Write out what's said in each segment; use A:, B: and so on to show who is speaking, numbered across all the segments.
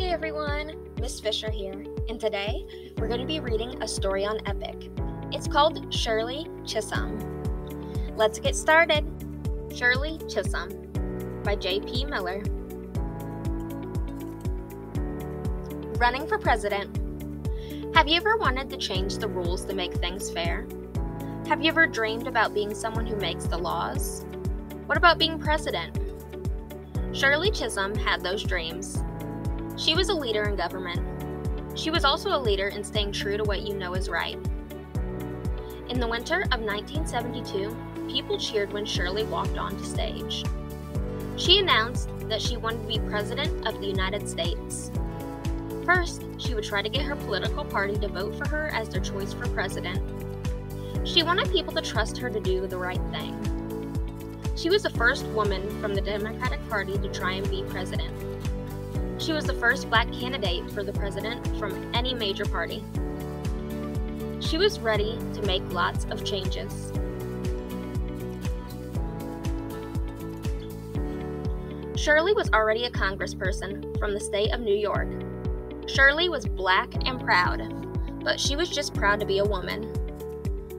A: Hey everyone, Miss Fisher here, and today we're going to be reading a story on epic. It's called Shirley Chisholm. Let's get started. Shirley Chisholm by J.P. Miller. Running for president. Have you ever wanted to change the rules to make things fair? Have you ever dreamed about being someone who makes the laws? What about being president? Shirley Chisholm had those dreams. She was a leader in government. She was also a leader in staying true to what you know is right. In the winter of 1972, people cheered when Shirley walked onto stage. She announced that she wanted to be President of the United States. First, she would try to get her political party to vote for her as their choice for president. She wanted people to trust her to do the right thing. She was the first woman from the Democratic Party to try and be president. She was the first black candidate for the president from any major party. She was ready to make lots of changes. Shirley was already a congressperson from the state of New York. Shirley was black and proud, but she was just proud to be a woman.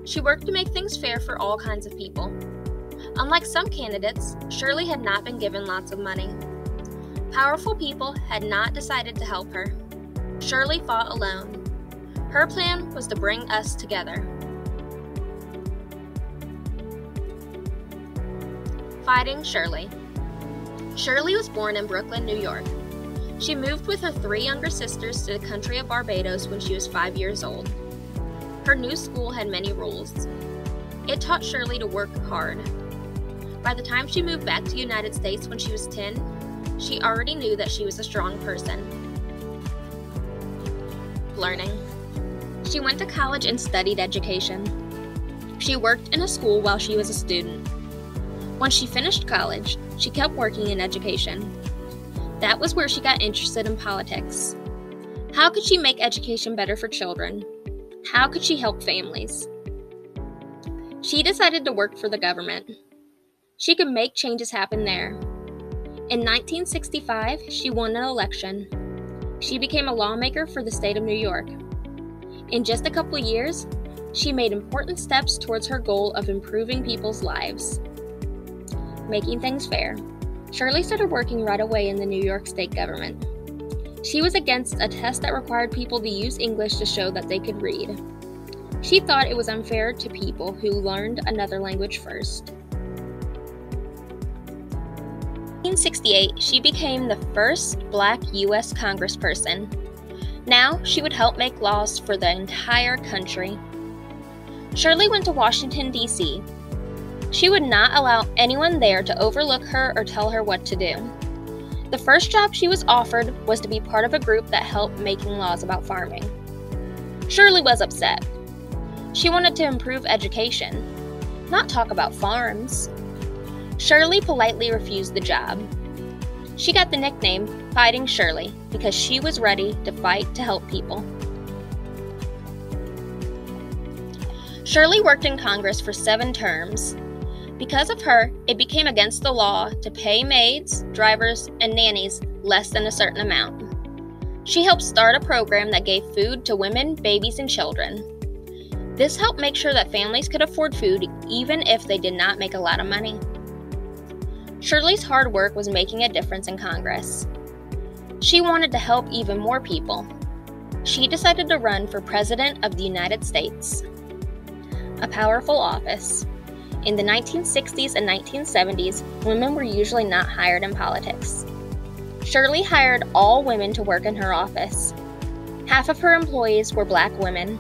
A: She worked to make things fair for all kinds of people. Unlike some candidates, Shirley had not been given lots of money. Powerful people had not decided to help her. Shirley fought alone. Her plan was to bring us together. Fighting Shirley. Shirley was born in Brooklyn, New York. She moved with her 3 younger sisters to the country of Barbados when she was 5 years old. Her new school had many rules. It taught Shirley to work hard. By the time she moved back to the United States when she was 10, she already knew that she was a strong person. Learning. She went to college and studied education. She worked in a school while she was a student. When she finished college, she kept working in education. That was where she got interested in politics. How could she make education better for children? How could she help families? She decided to work for the government. She could make changes happen there. In 1965, she won an election. She became a lawmaker for the state of New York. In just a couple of years, she made important steps towards her goal of improving people's lives. Making things fair. Shirley started working right away in the New York state government. She was against a test that required people to use English to show that they could read. She thought it was unfair to people who learned another language first. In 1968, she became the first black U.S. congressperson. Now, she would help make laws for the entire country. Shirley went to Washington, D.C. She would not allow anyone there to overlook her or tell her what to do. The first job she was offered was to be part of a group that helped making laws about farming. Shirley was upset. She wanted to improve education, not talk about farms. Shirley politely refused the job. She got the nickname Fighting Shirley because she was ready to fight to help people. Shirley worked in Congress for 7 terms. Because of her, it became against the law to pay maids, drivers, and nannies less than a certain amount. She helped start a program that gave food to women, babies, and children. This helped make sure that families could afford food even if they did not make a lot of money. Shirley's hard work was making a difference in Congress. She wanted to help even more people. She decided to run for President of the United States. A powerful office. In the 1960s and 1970s, women were usually not hired in politics. Shirley hired all women to work in her office. Half of her employees were black women.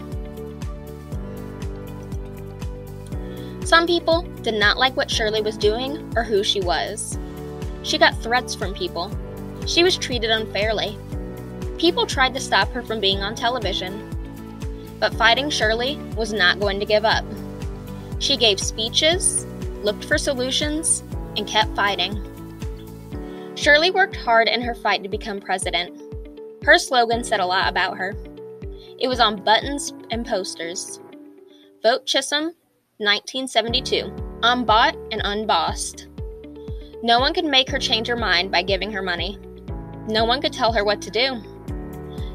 A: Some people did not like what Shirley was doing or who she was. She got threats from people. She was treated unfairly. People tried to stop her from being on television. But Fighting Shirley was not going to give up. She gave speeches, looked for solutions, and kept fighting. Shirley worked hard in her fight to become president. Her slogan said a lot about her. It was on buttons and posters. Vote Chisholm, 1972, unbought and unbossed. No one could make her change her mind by giving her money. No one could tell her what to do.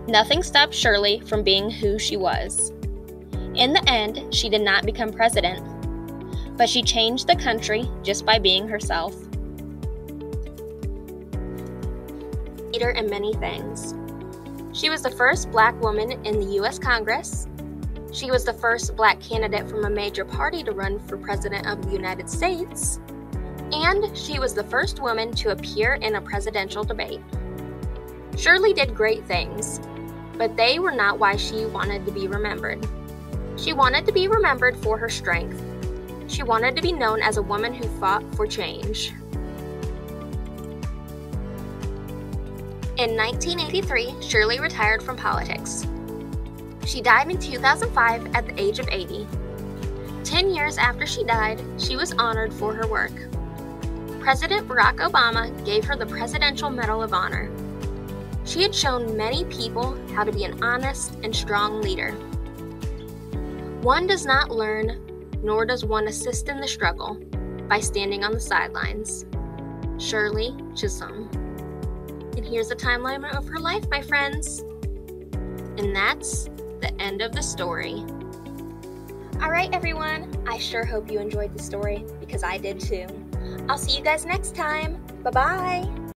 A: Nothing stopped Shirley from being who she was. In the end, she did not become president, but she changed the country just by being herself. Leader in many things. She was the first Black woman in the U.S. Congress. She was the first Black candidate from a major party to run for President of the United States. And she was the first woman to appear in a presidential debate. Shirley did great things, but they were not why she wanted to be remembered. She wanted to be remembered for her strength. She wanted to be known as a woman who fought for change. In 1983, Shirley retired from politics. She died in 2005 at the age of 80. 10 years after she died, she was honored for her work. President Barack Obama gave her the Presidential Medal of Honor. She had shown many people how to be an honest and strong leader. One does not learn, nor does one assist in the struggle, by standing on the sidelines. Shirley Chisholm. And here's the timeline of her life, my friends. And that's the end of the story. Alright everyone, I sure hope you enjoyed the story, because I did too. I'll see you guys next time. Bye-bye!